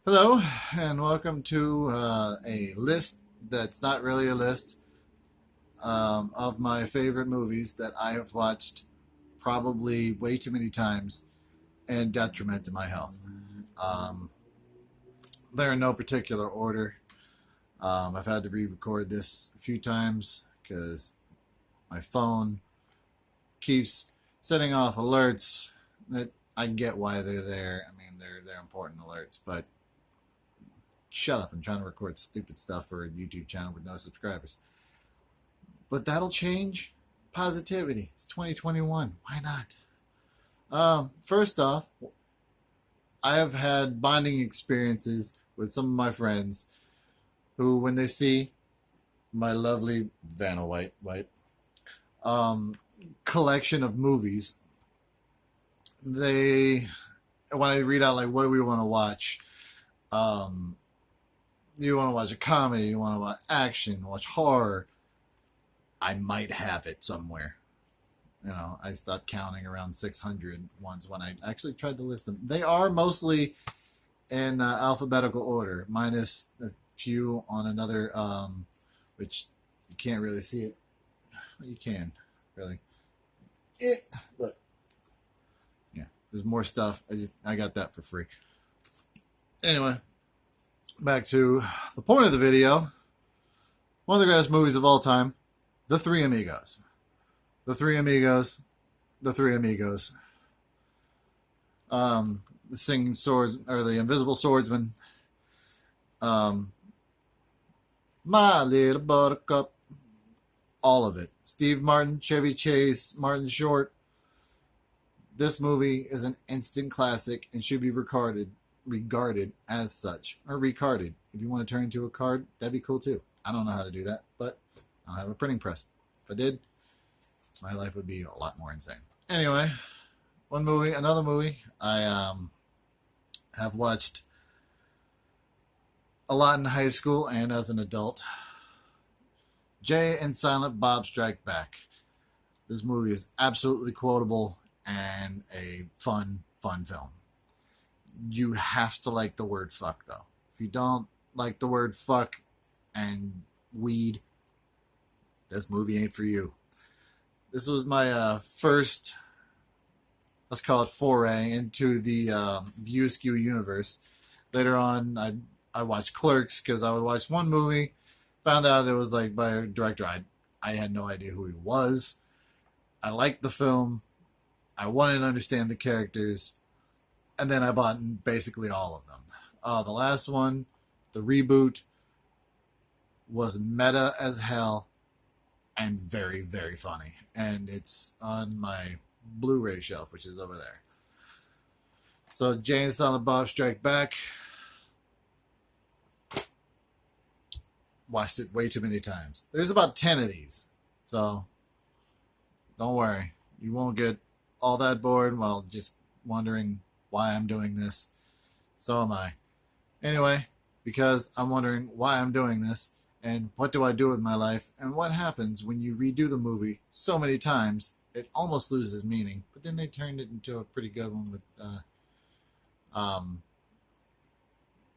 Hello, and welcome to a list that's not really a list of my favorite movies that I have watched probably way too many times and detriment to my health. Um, they're in no particular order. I've had to re record this a few times because my phone keeps setting off alerts that I get why they're there. I mean, they're important alerts, but shut up. I'm trying to record stupid stuff for a YouTube channel with no subscribers. But that'll change. Positivity. It's 2021. Why not? First off, I have had bonding experiences with some of my friends who, when they see my lovely Vanna White um, collection of movies, they, when I read out, like, what do we want to watch? Um, you want to watch a comedy, you want to watch action, watch horror, I might have it somewhere. I stopped counting around 600 once when I actually tried to list them. They are mostly in alphabetical order, minus a few on another, which you can't really see it. You can, really. Look, yeah, there's more stuff. I got that for free. Anyway, back to the point of the video. One of the greatest movies of all time, The Three Amigos. The Three Amigos. The Three Amigos. The Singing Swords, or the Invisible Swordsman. My Little Buttercup. All of it. Steve Martin, Chevy Chase, Martin Short. This movie is an instant classic and should be regarded as such, or recarded. If you want to turn into a card, that'd be cool too. I don't know how to do that, but I don't have a printing press. If I did, my life would be a lot more insane. Anyway, another movie I have watched a lot in high school and as an adult. Jay and Silent Bob Strike Back. This movie is absolutely quotable and a fun film. You have to like the word fuck, though. If you don't like the word fuck and weed, this movie ain't for you. This was my first, let's call it, foray into the View Askew universe. Later on, I watched Clerks because I would watch one movie, found out it was like by a director I had no idea who he was. I liked the film. I wanted to understand the characters. And then I bought basically all of them. The last one, the reboot, was meta as hell and very, very funny. And it's on my Blu-ray shelf, which is over there. So, Jay and Silent Bob Strike Back. Watched it way too many times. There's about 10 of these. So, don't worry. You won't get all that bored while just wondering why I'm doing this. So am I. Anyway, because I'm wondering why I'm doing this and what do I do with my life and what happens when you redo the movie so many times it almost loses meaning. But then they turned it into a pretty good one with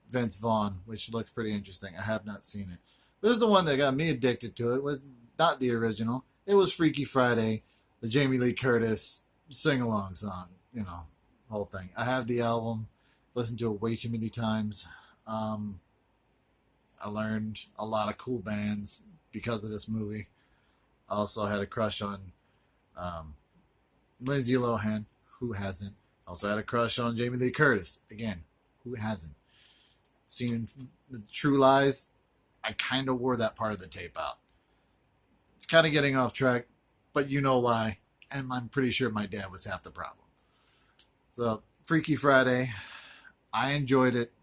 Vince Vaughn, which looks pretty interesting. I have not seen it. This is the one that got me addicted to it. Was not the original. It was Freaky Friday, the Jamie Lee Curtis sing-along song, whole thing. I have the album, listened to it way too many times. I learned a lot of cool bands because of this movie. I also had a crush on Lindsay Lohan. Who hasn't? Also had a crush on Jamie Lee Curtis. Again, who hasn't? Seen True Lies. I kind of wore that part of the tape out. It's kind of getting off track, but you know why. And I'm pretty sure my dad was half the problem. So, Freaky Friday. I enjoyed it.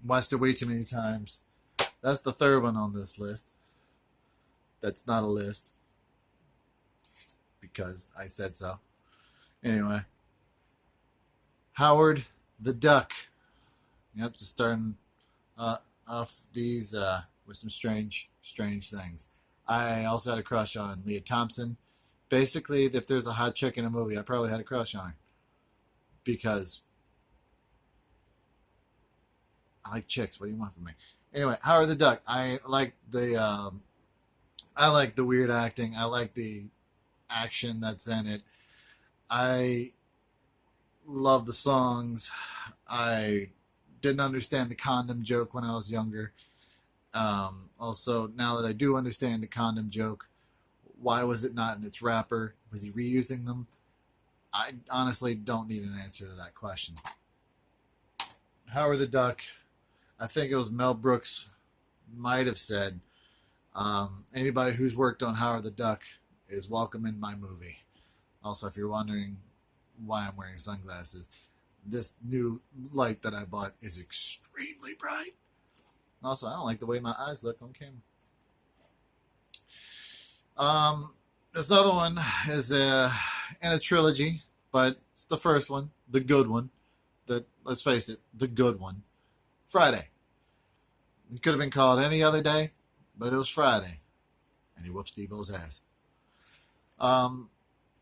Watched it way too many times. That's the third one on this list. That's not a list. Because I said so. Anyway. Howard the Duck. Yep, just starting off these with some strange things. I also had a crush on Leah Thompson. Basically, if there's a hot chick in a movie, I probably had a crush on her. Because I like chicks. What do you want from me? Anyway, Howard the Duck. I like the weird acting. I like the action that's in it. I love the songs. I didn't understand the condom joke when I was younger. Also, now that I do understand the condom joke, why was it not in its wrapper? Was he reusing them? I honestly don't need an answer to that question. Howard the Duck, I think it was Mel Brooks, might have said, anybody who's worked on Howard the Duck is welcome in my movie. Also, if you're wondering why I'm wearing sunglasses, this new light that I bought is extremely bright. Also, I don't like the way my eyes look on camera. This other one is in a trilogy, but it's the first one, the good one. Let's face it, the good one. Friday. It could have been called any other day, but it was Friday. And he whoops Debo's ass.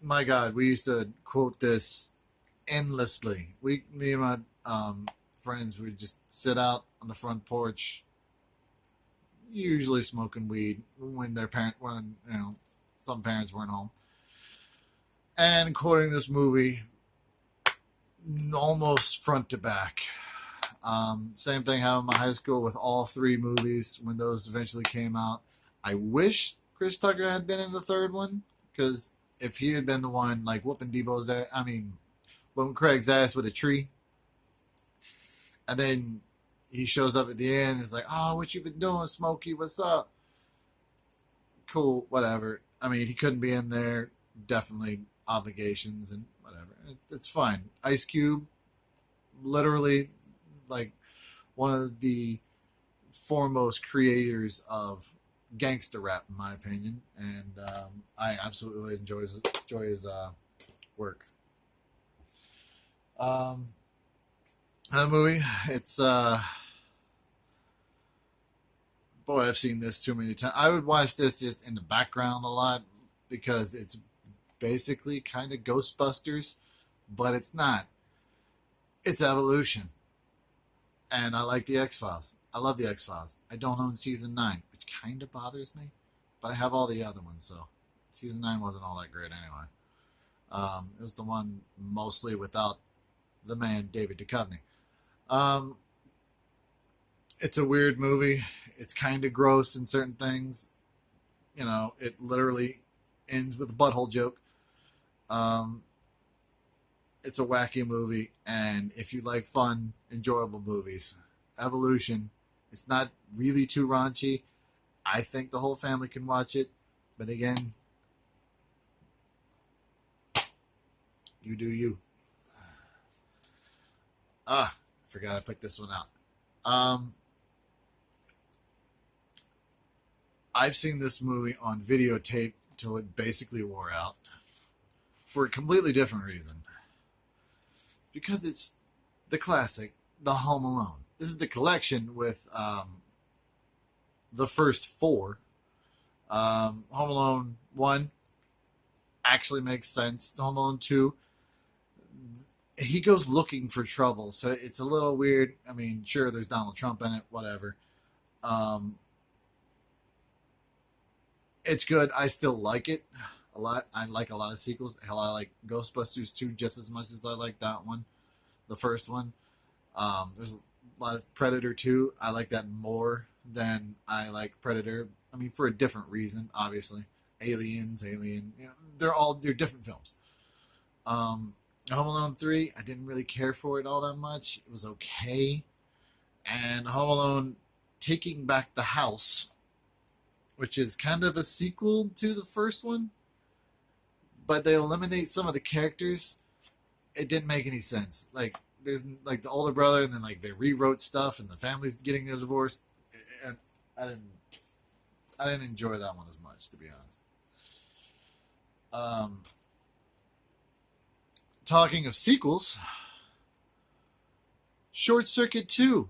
My God, we used to quote this endlessly. Me and my friends would just sit out on the front porch, usually smoking weed when some parents weren't home, and quoting this movie almost front to back. Same thing happened in my high school with all three movies when those eventually came out. I wish Chris Tucker had been in the third one, because if he had been the one like whooping whooping Craig's ass with a tree, and then he shows up at the end, it's like, oh, what you been doing, Smokey? What's up? Cool, whatever. He couldn't be in there. Definitely obligations and whatever. It's fine. Ice Cube, literally, like one of the foremost creators of gangster rap, in my opinion, and I absolutely enjoy his work. The movie, it's boy, I've seen this too many times. I would watch this just in the background a lot because it's basically kind of Ghostbusters, but it's not. It's evolution. And I like the X-Files. I love the X-Files. I don't own season 9, which kind of bothers me, but I have all the other ones, so season 9 wasn't all that great anyway. It was the one mostly without the man David Duchovny. It's a weird movie. It's kind of gross in certain things. It literally ends with a butthole joke. It's a wacky movie, and if you like fun, enjoyable movies, Evolution, it's not really too raunchy. I think the whole family can watch it, but again, you do you. I forgot I picked this one out. I've seen this movie on videotape till it basically wore out for a completely different reason. Because it's the classic, The Home Alone. This is the collection with the first 4. Home Alone 1 actually makes sense. Home Alone 2, he goes looking for trouble, so it's a little weird. Sure, there's Donald Trump in it, whatever. It's good. I still like it a lot. I like a lot of sequels. Hell, I like Ghostbusters 2 just as much as I like that one, the first one. There's a lot of Predator 2. I like that more than I like Predator. For a different reason, obviously. Alien. They're different films. Home Alone 3, I didn't really care for it all that much. It was okay. And Home Alone Taking Back the House, which is kind of a sequel to the first one, but they eliminate some of the characters. It didn't make any sense. There's the older brother, and then they rewrote stuff, and the family's getting a divorce. And I didn't enjoy that one as much, to be honest. Talking of sequels, Short Circuit 2.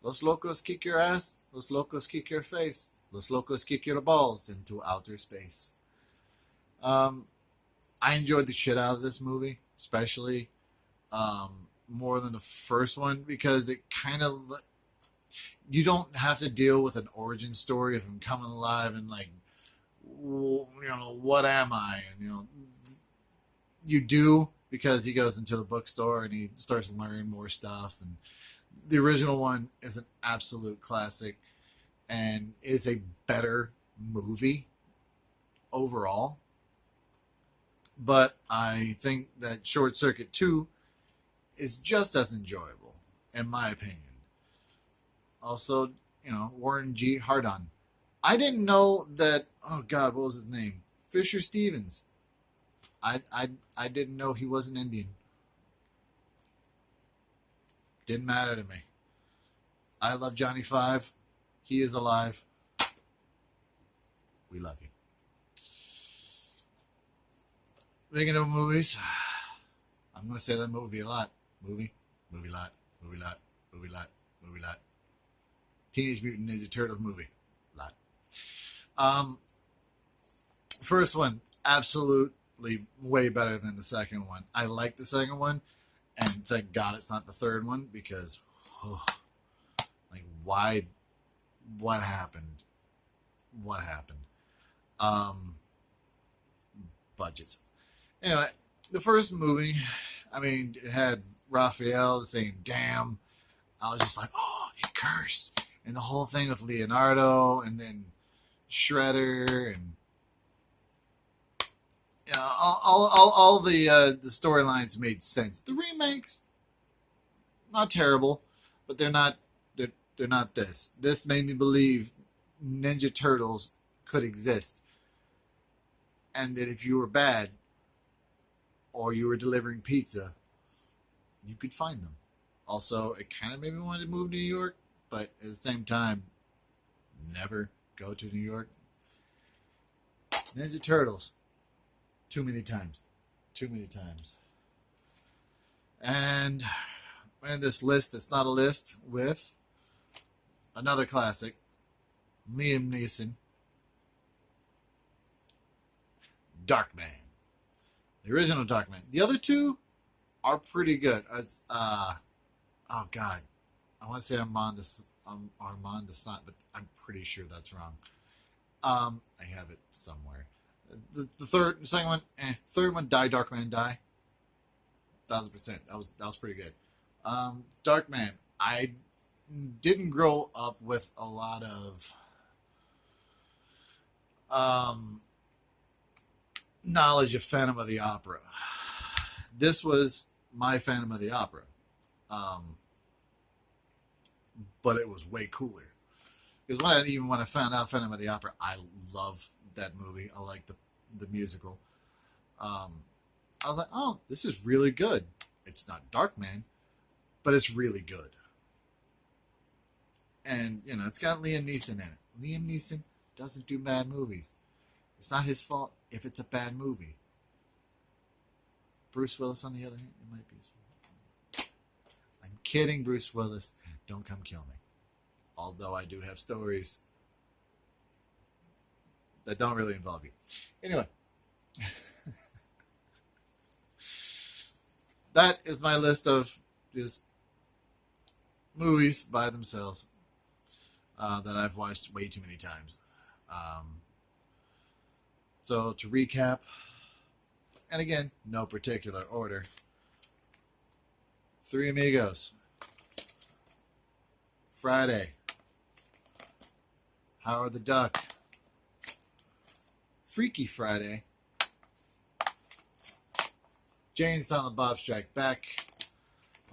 Los Locos kick your ass. Los Locos kick your face. Los Locos kick your balls into outer space. I enjoyed the shit out of this movie, especially more than the first one because it kind of, you don't have to deal with an origin story of him coming alive and like, what am I? And you do because he goes into the bookstore and he starts learning more stuff. And the original one is an absolute classic and is a better movie overall. But I think that Short Circuit 2 is just as enjoyable, in my opinion. Also, Warren G. Hardon. I didn't know that, oh God, what was his name? Fisher Stevens. I didn't know he was an Indian. Didn't matter to me. I love Johnny Five. He is alive. We love you. Speaking of movies, I'm going to say that movie a lot. Movie lot. Teenage Mutant Ninja Turtles movie lot. First one, absolutely way better than the second one. I like the second one, and thank God it's not the third one because, why? What happened? Budgets. Anyway, the first movie, it had Raphael saying, damn. I was just like, oh, he cursed. And the whole thing with Leonardo and then Shredder and all the storylines made sense. The remakes, not terrible, but they're not this. This made me believe Ninja Turtles could exist. And that if you were bad or you were delivering pizza, you could find them. Also, it kind of made me want to move to New York, but at the same time, never go to New York. Ninja Turtles. Too many times. And in this list, it's not a list, with another classic, Liam Neeson, Darkman. The original Darkman. The other two are pretty good. It's oh God, I want to say Armand Assant, but I'm pretty sure that's wrong. I have it somewhere. The second one, third one, Die Darkman Die. 1,000%. That was pretty good. Darkman. I didn't grow up with a lot of knowledge of Phantom of the Opera. This was my Phantom of the Opera. But it was way cooler. Because when I found out Phantom of the Opera, I love that movie. I like the musical. I was like, oh, this is really good. It's not Darkman, but it's really good. And, it's got Liam Neeson in it. Liam Neeson doesn't do bad movies. It's not his fault if it's a bad movie. Bruce Willis, on the other hand, it might be his fault. I'm kidding, Bruce Willis. Don't come kill me. Although I do have stories that don't really involve you. Anyway. That is my list of just movies by themselves that I've watched way too many times. So to recap, and again, no particular order. Threemigos. Friday. Howard the Duck. Freaky Friday. Jay and Silent Bob Strike Back.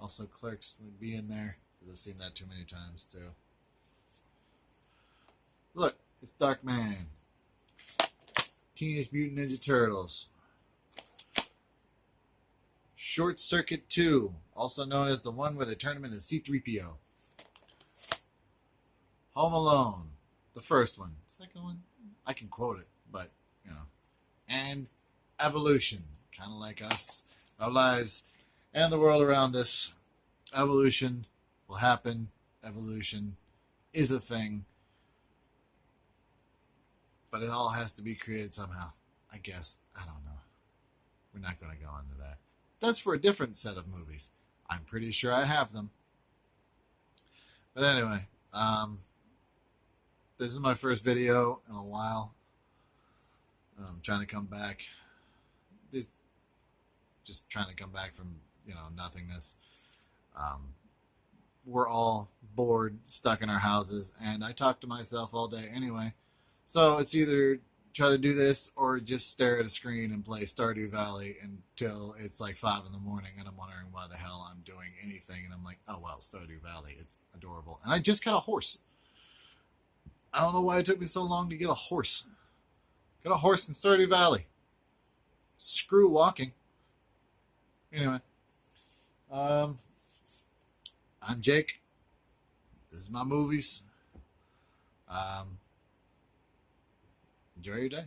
Also, Clerks would be in there, because I've seen that too many times, too. Look, it's Darkman. Teenage Mutant Ninja Turtles. Short Circuit 2, also known as the one where they turn him into C-3PO. Home Alone, the first one. Second one, I can quote it, but, And Evolution, kind of like us, our lives, and the world around us. Evolution will happen. Evolution is a thing. But it all has to be created somehow, I guess. I don't know. We're not going to go into that. That's for a different set of movies. I'm pretty sure I have them. But anyway, this is my first video in a while. I'm trying to come back. Just trying to come back from, nothingness. We're all bored, stuck in our houses, and I talk to myself all day anyway. So it's either try to do this or just stare at a screen and play Stardew Valley until it's like 5 in the morning and I'm wondering why the hell I'm doing anything. And I'm like, oh, well, Stardew Valley, it's adorable. And I just got a horse. I don't know why it took me so long to get a horse. Got a horse in Stardew Valley. Screw walking. Anyway, I'm Jake. This is my movies. Enjoy your day.